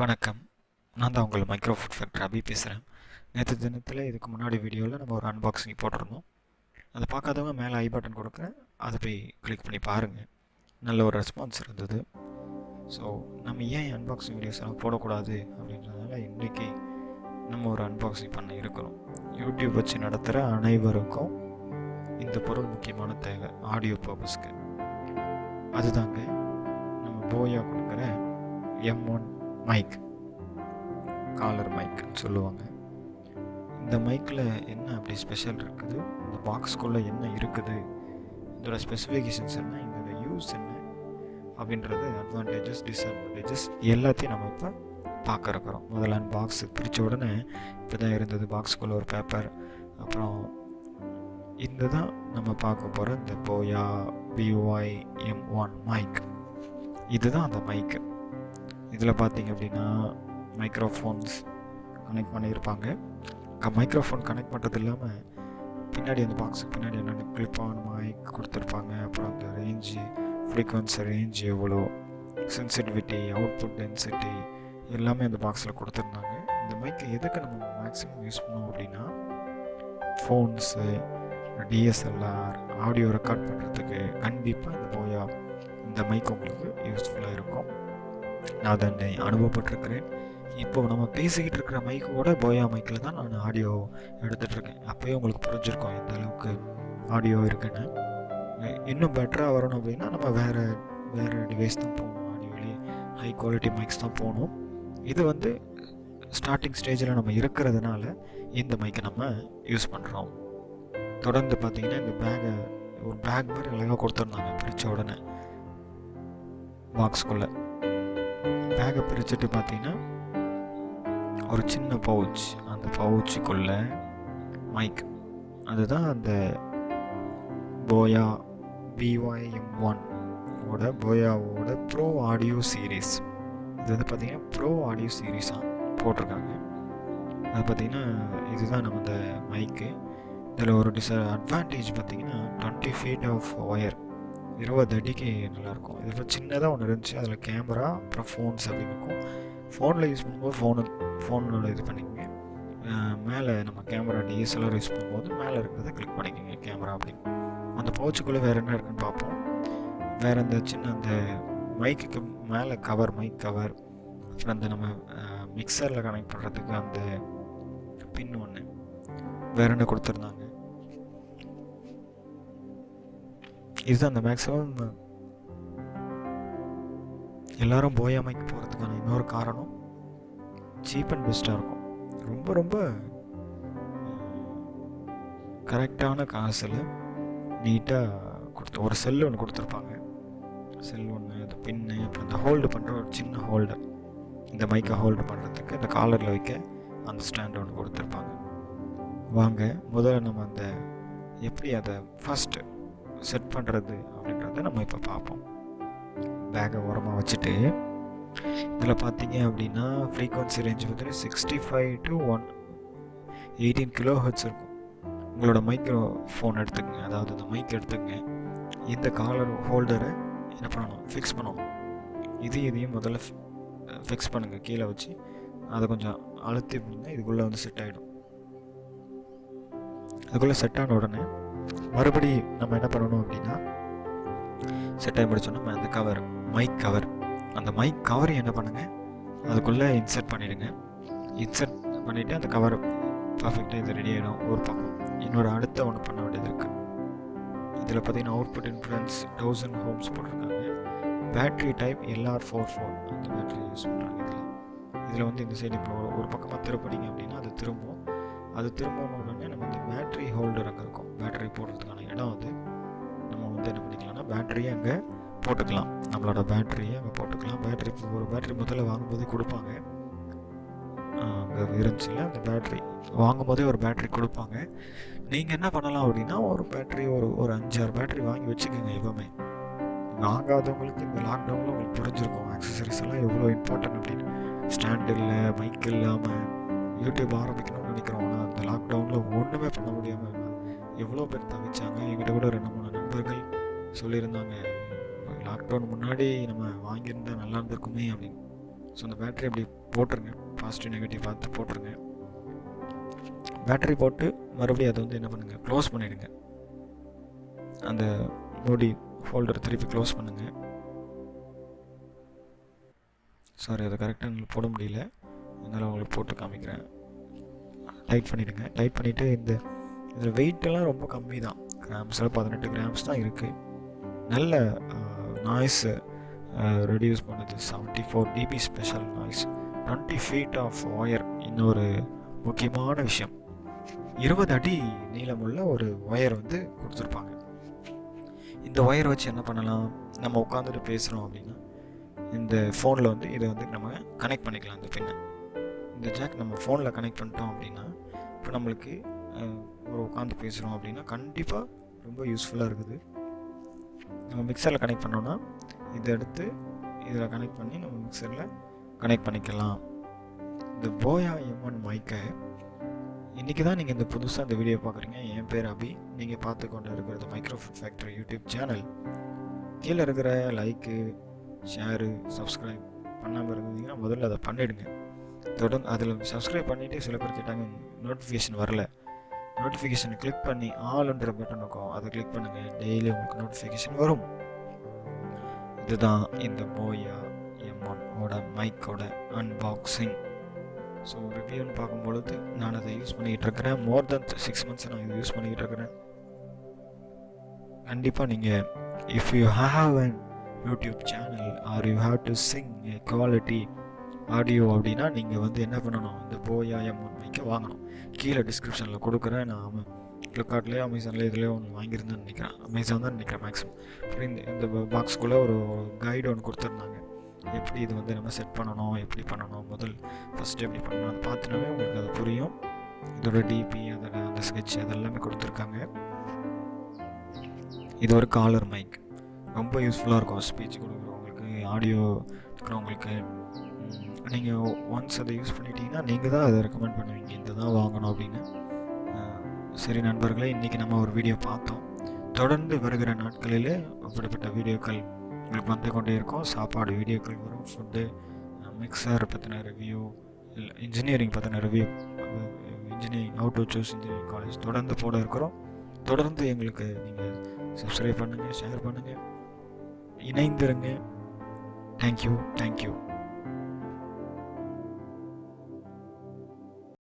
வணக்கம். நான் தான் உங்கள் மைக்ரோ ஃபுட் ஃபேக்டரி அபி பேசுகிறேன். நேற்று தினத்தில் இதுக்கு முன்னாடி வீடியோவில் நம்ம ஒரு அன்பாக்சிங் போட்டிருந்தோம். அதை பார்க்காதவங்க மேலே ஐ பட்டன் கொடுக்குறேன், அதை போய் கிளிக் பண்ணி பாருங்கள். நல்ல ஒரு ரெஸ்பான்ஸ் இருந்தது. ஸோ நம்ம ஏன் அன்பாக்சிங் வீடியோஸ் எல்லாம் போடக்கூடாது அப்படின்றதுனால இன்றைக்கி நம்ம ஒரு அன்பாக்சிங் பண்ண இருக்கிறோம். யூடியூப் வச்சு நடத்துகிற அனைவருக்கும் இந்த பொருள் முக்கியமான தேவை, ஆடியோ பர்பஸ்க்கு. அதுதாங்க நம்ம போயா கொடுக்குற M1 மைக், காலர் மைக்குன்னு சொல்லுவாங்க. இந்த மைக்கில் என்ன அப்படி ஸ்பெஷல் இருக்குது, இந்த பாக்ஸ்குள்ளே என்ன இருக்குது, இதோட ஸ்பெசிஃபிகேஷன்ஸ் என்ன, இதோட யூஸ் என்ன அப்படின்றது, அட்வான்டேஜஸ் டிஸ்அட்வான்டேஜஸ் எல்லாத்தையும் நம்ம இப்போ பார்க்க இருக்கிறோம். முதல்ல பாக்ஸ் பிரித்த உடனே இப்போ தான் இருந்தது பாக்ஸ்குள்ளே ஒரு பேப்பர். அப்புறம் இந்த தான் நம்ம பார்க்க போகிற இந்த போயா BY-M1 மைக். இதுதான் அந்த மைக்கு. இதில் பார்த்தீங்க அப்படின்னா மைக்ரோஃபோன்ஸ் கனெக்ட் பண்ணியிருப்பாங்க. மைக்ரோஃபோன் கனெக்ட் பண்ணுறது இல்லாமல் பின்னாடி அந்த பாக்ஸுக்கு பின்னாடி என்னென்ன கிளிப் ஆன் மைக் கொடுத்துருப்பாங்க. அப்புறம் அந்த ரேஞ்சு, ஃப்ரீக்வன்சி ரேஞ்ச் எவ்வளோ, சென்சிட்டிவிட்டி, அவுட்புட் டென்சிட்டி எல்லாமே அந்த பாக்ஸில் கொடுத்துருந்தாங்க. இந்த மைக்கை எதுக்கு நம்ம மேக்ஸிமம் யூஸ் பண்ணோம் அப்படின்னா, ஃபோன்ஸு, DSLR, ஆடியோ ரெக்கார்ட் பண்ணுறதுக்கு கண்டிப்பாக இந்த போயா இந்த மைக் உங்களுக்கு யூஸ்ஃபுல்லாக இருக்கும். நான் அதை அனுபவப்பட்டிருக்கிறேன். இப்போது நம்ம பேசிக்கிட்டு இருக்கிற மைக்கோட போயா மைக்கில் தான் நான் ஆடியோ எடுத்துகிட்ருக்கேன். அப்போயே உங்களுக்கு புரிஞ்சிருக்கோம் எந்த அளவுக்கு ஆடியோ இருக்குன்னு. இன்னும் பெட்டராக வரணும் அப்படின்னா நம்ம வேறு டிவைஸ் தான் போகணும். ஆடியோலேயே ஹை குவாலிட்டி மைக்ஸ் தான் போகணும். இது ஸ்டார்டிங் ஸ்டேஜில் நம்ம இருக்கிறதுனால இந்த மைக்கை நம்ம யூஸ் பண்ணுறோம். தொடர்ந்து பார்த்திங்கன்னா இந்த ஒரு பேக் மாதிரி அழகாக கொடுத்துருந்தாங்க. பிரித்த உடனே பாக்ஸ்குள்ளே பேக்கை பிரிச்சுட்டு பார்த்தீங்கன்னா ஒரு சின்ன பவுச், அந்த பவுச்சுக்குள்ளே மைக். அதுதான் அந்த போயா BY-M1 போயாவோட ப்ரோ ஆடியோ சீரீஸ். இது பார்த்திங்கன்னா ப்ரோ ஆடியோ சீரீஸாக போட்டிருக்காங்க. அது பார்த்திங்கன்னா இதுதான் நம்ம இந்த மைக்கு. இதில் ஒரு அட்வான்டேஜ் பார்த்திங்கன்னா 20 feet ஆஃப் ஒயர், 20 அடிக்கு நல்லாயிருக்கும். இதில் சின்னதாக ஒன்று இருந்துச்சு, அதில் கேமரா அப்புறம் ஃபோன்ஸ் அப்படின்னு இருக்கும். ஃபோனில் யூஸ் பண்ணும்போது ஃபோனோட இது பண்ணிக்கோங்க. மேலே நம்ம கேமரா DSLR யூஸ் பண்ணும்போது மேலே இருக்கிறத கிளிக் பண்ணிக்கோங்க கேமரா அப்படின்னு. அந்த பவுச்சுக்குள்ளே வேறு என்ன இருக்குன்னு பார்ப்போம். வேறு அந்த சின்ன அந்த மைக்குக்கு மேலே கவர், மைக் கவர், அப்புறம் அந்த நம்ம மிக்சரில் கனெக்ட் பண்ணுறதுக்கு அந்த பின் ஒன்று, வேறு என்ன கொடுத்துருந்தாங்க. இதுதான் அந்த மேக்ஸிமம் எல்லோரும் போயா மைக் போகிறதுக்கான இன்னொரு காரணம், சீப் அண்ட் பெஸ்ட்டாக இருக்கும். ரொம்ப ரொம்ப கரெக்டான காசில் நீட்டாக ஒரு செல் ஒன்று கொடுத்துருப்பாங்க. செல் ஒன்று, அது பின்னு, அப்புறம் அந்த ஹோல்டு பண்ணுற ஒரு சின்ன ஹோல்டர், இந்த மைக்கை ஹோல்டு பண்ணுறதுக்கு இந்த காலரில் வைக்க அந்த ஸ்டாண்ட் ஒன்று கொடுத்துருப்பாங்க. வாங்க முதல்ல நம்ம அந்த எப்படி அதை ஃபஸ்ட்டு செட் பண்ணுறது அப்படின்றத நம்ம இப்போ பார்ப்போம். பேக்கை ஓரமாக வச்சுட்டு இதில் பார்த்தீங்க அப்படின்னா ஃப்ரீக்வன்சி ரேஞ்ச் 65 to 118 kHz இருக்கும். உங்களோட மைக்ரோ ஃபோன் எடுத்துக்கங்க, அதாவது இந்த மைக் எடுத்துக்கங்க. இந்த காலர் ஹோல்டரை என்ன பண்ணணும், ஃபிக்ஸ் பண்ணணும். இதையும் முதல்ல ஃபிக்ஸ் பண்ணுங்கள். கீழே வச்சு அதை கொஞ்சம் அழுத்தி அப்படின்னா இதுக்குள்ளே செட் ஆகிடும். அதுக்குள்ளே செட் ஆன உடனே மறுபடி நம்ம என்ன பண்ணணும் அப்படின்னா, செட் ஆகி முடிச்சோன்னா நம்ம அந்த கவர், மைக் கவர், அந்த மைக் கவரை என்ன பண்ணுங்கள், அதுக்குள்ளே இன்சர்ட் பண்ணிவிடுங்க. இன்சர்ட் பண்ணிவிட்டு அந்த கவர் பர்ஃபெக்டாக இது ரெடி ஆகிடும். ஒரு பக்கம் இன்னொரு அடுத்த ஒன்று பண்ண வேண்டியது இருக்குது. இதில் பார்த்தீங்கன்னா அவுட்புட் இன்ஃப்ளூயன்ஸ் 1000 ohms போட்டிருக்காங்க. பேட்ரி டைப் LR44 அந்த பேட்ரி யூஸ் பண்ணுறாங்க. இதில் இந்த சைடு இப்போ ஒரு பக்கமாக திருப்பினீங்க அப்படின்னா அது திரும்பும். அது திரும்பின உடனே நம்ம இந்த பேட்ரி ஹோல்டர் அங்கே இருக்கும், பேட்டரி போடுறதுக்கான இடம். நம்ம என்ன பண்ணிக்கலாம்னா பேட்டரியை அங்கே போட்டுக்கலாம். நம்மளோட பேட்டரியை அங்கே போட்டுக்கலாம். ஒரு பேட்டரி முதல்ல வாங்கும்போதே கொடுப்பாங்க. அங்கே இருந்துச்சுல அந்த பேட்டரி வாங்கும்போதே ஒரு பேட்டரி கொடுப்பாங்க. நீங்கள் என்ன பண்ணலாம் அப்படின்னா ஒரு பேட்டரி ஒரு 5-6 பேட்டரி வாங்கி வச்சுக்கோங்க. எப்போவுமே வாங்காதவங்களுக்கு இந்த லாக்டவுனில் உங்களுக்கு புரிஞ்சிருக்கும் ஆக்சசரிஸ் எல்லாம் எவ்வளோ இம்பார்ட்டன்ட் அப்படின்னு. ஸ்டாண்ட் இல்லை, மைக் இல்லாமல் யூடியூப் ஆரம்பிக்கணும்னு நினைக்கிறோம். ஆனால் அந்த லாக்டவுனில் ஒன்றுமே பண்ண முடியாமல் எவ்வளோ பேர் தவிச்சாங்க. என்கிட்ட கூட 2-3 நண்பர்கள் சொல்லியிருந்தாங்க, லாக்டவுன் முன்னாடி நம்ம வாங்கியிருந்தால் நல்லா இருந்திருக்குமே அப்படின்னு. ஸோ அந்த பேட்டரி அப்படி போட்டுருங்க, பாசிட்டிவ் நெகட்டிவ் பார்த்து போட்டுருங்க. பேட்டரி போட்டு மறுபடியும் அதை வந்து என்ன பண்ணுங்கள், க்ளோஸ் பண்ணிவிடுங்க. அந்த மூடி ஹோல்டர் திருப்பி க்ளோஸ் பண்ணுங்கள். சாரி, அதை கரெக்டாக எங்களுக்கு போட முடியல, அதனால் உங்களுக்கு போட்டு காமிக்கிறேன். டைட் பண்ணிவிடுங்க. டைட் பண்ணிவிட்டு இதில் வெயிட்டெல்லாம் ரொம்ப கம்மி தான், கிராம்ஸில் 18 கிராம்ஸ் தான் இருக்குது. நல்ல நாய்ஸு ரெடியூஸ் பண்ணுது. 74 dB special noise, 20 feet of wire. இன்னொரு முக்கியமான விஷயம், 20 அடி நீளமுள்ள ஒரு ஒயர் வந்து கொடுத்துருப்பாங்க. இந்த ஒயர் வச்சு என்ன பண்ணலாம், நம்ம உட்காந்துட்டு பேசுகிறோம் அப்படின்னா இந்த ஃபோனில் வந்து இதை வந்து நம்ம கனெக்ட் பண்ணிக்கலாம். இந்த பின்னை, இந்த ஜாக் நம்ம ஃபோனில் கனெக்ட் பண்ணிட்டோம் அப்படின்னா, இப்போ நம்மளுக்கு ஒரு உட்காந்து பேசுகிறோம் அப்படின்னா கண்டிப்பாக ரொம்ப யூஸ்ஃபுல்லாக இருக்குது. நம்ம மிக்சரில் கனெக்ட் பண்ணோன்னா இதை எடுத்து இதில் கனெக்ட் பண்ணி நம்ம மிக்சரில் கனெக்ட் பண்ணிக்கலாம். இந்த போயா M1 மைக்கை இன்றைக்கி தான் நீங்கள் இந்த புதுசாக இந்த வீடியோ பார்க்குறீங்க. என் பேர் அபி. நீங்கள் பார்த்து கொண்டு இருக்கிறது மைக்ரோஃபோன் ஃபேக்டரி யூடியூப் சேனல். கீழே இருக்கிற லைக்கு, ஷேரு, சப்ஸ்கிரைப் பண்ணாமல் இருந்தீங்கன்னா முதல்ல அதை பண்ணிவிடுங்க. தொடர்ந்து அதில் சப்ஸ்கிரைப் பண்ணிவிட்டு சில பேர் கேட்டாங்க நோட்டிஃபிகேஷன் வரல. நோட்டிஃபிகேஷனை கிளிக் பண்ணி ஆல்ன்ற பட்டன் இருக்கும், அதை கிளிக் பண்ணுங்கள். டெய்லி உங்களுக்கு நோட்டிஃபிகேஷன் வரும். இதுதான் இந்த போயா M1 மைக்கோட அன்பாக்சிங். ஸோ ரிவ்யூன்னு பார்க்கும்பொழுது நான் அதை யூஸ் பண்ணிக்கிட்டு இருக்கிறேன். மோர் தென் 6 months நான் இதை யூஸ் பண்ணிக்கிட்டு இருக்கிறேன். கண்டிப்பாக நீங்கள் if you have an YouTube channel are you have to Singh A quality audio அப்படின்னா நீங்கள் வந்து என்ன பண்ணணும், இந்த போயா M1 மைக்கை வாங்கணும். கீழே டிஸ்கிரிப்ஷனில் கொடுக்குறேன். நான் ஃப்ளிப்கார்ட்லேயோ அமேசான்லேயோ இதுலேயோ ஒன்று வாங்கியிருந்தேன்னு நினைக்கிறேன். அமேசான் தான் நினைக்கிறேன் மேக்ஸிமம். அப்புறம் இந்த பாக்ஸ்குள்ளே ஒரு கைடு ஒன்று கொடுத்துருந்தாங்க, எப்படி இது வந்து நம்ம செட் பண்ணணும், எப்படி பண்ணணும், ஃபஸ்ட்டு எப்படி பண்ணணும், அதை பார்த்துனாவே உங்களுக்கு அது புரியும். இதோட டிபி, அதோட அந்த ஸ்கெட்ச் அதெல்லாமே கொடுத்துருக்காங்க. இது ஒரு காலர் மைக், ரொம்ப யூஸ்ஃபுல்லாக இருக்கும் ஸ்பீச் கொடுக்குறவங்களுக்கு, ஆடியோ இருக்கிறவங்களுக்கு. நீங்கள் ஒன்ஸ் அதை யூஸ் பண்ணிட்டீங்கன்னா நீங்கள் தான் அதை ரெக்கமெண்ட் பண்ணுவீங்க, இந்த தான் வாங்கணும் அப்படின்னு. சரி நண்பர்களே, இன்றைக்கி நம்ம ஒரு வீடியோ பார்த்தோம். தொடர்ந்து வருகிற நாட்களில் அப்படிப்பட்ட வீடியோக்கள் உங்களுக்கு வந்து கொண்டே இருக்கும். சாப்பாடு வீடியோக்கள் வரும், ஃபுட்டு, மிக்சர் பற்றின ரிவ்யூ, இல்லை இன்ஜினியரிங் பற்றின review, engineering how to choose engineering college தொடர்ந்து போட இருக்கிறோம். தொடர்ந்து எங்களுக்கு நீங்கள் சப்ஸ்கிரைப் பண்ணுங்கள், ஷேர் பண்ணுங்கள், இணைந்திருங்க. தேங்க்யூ.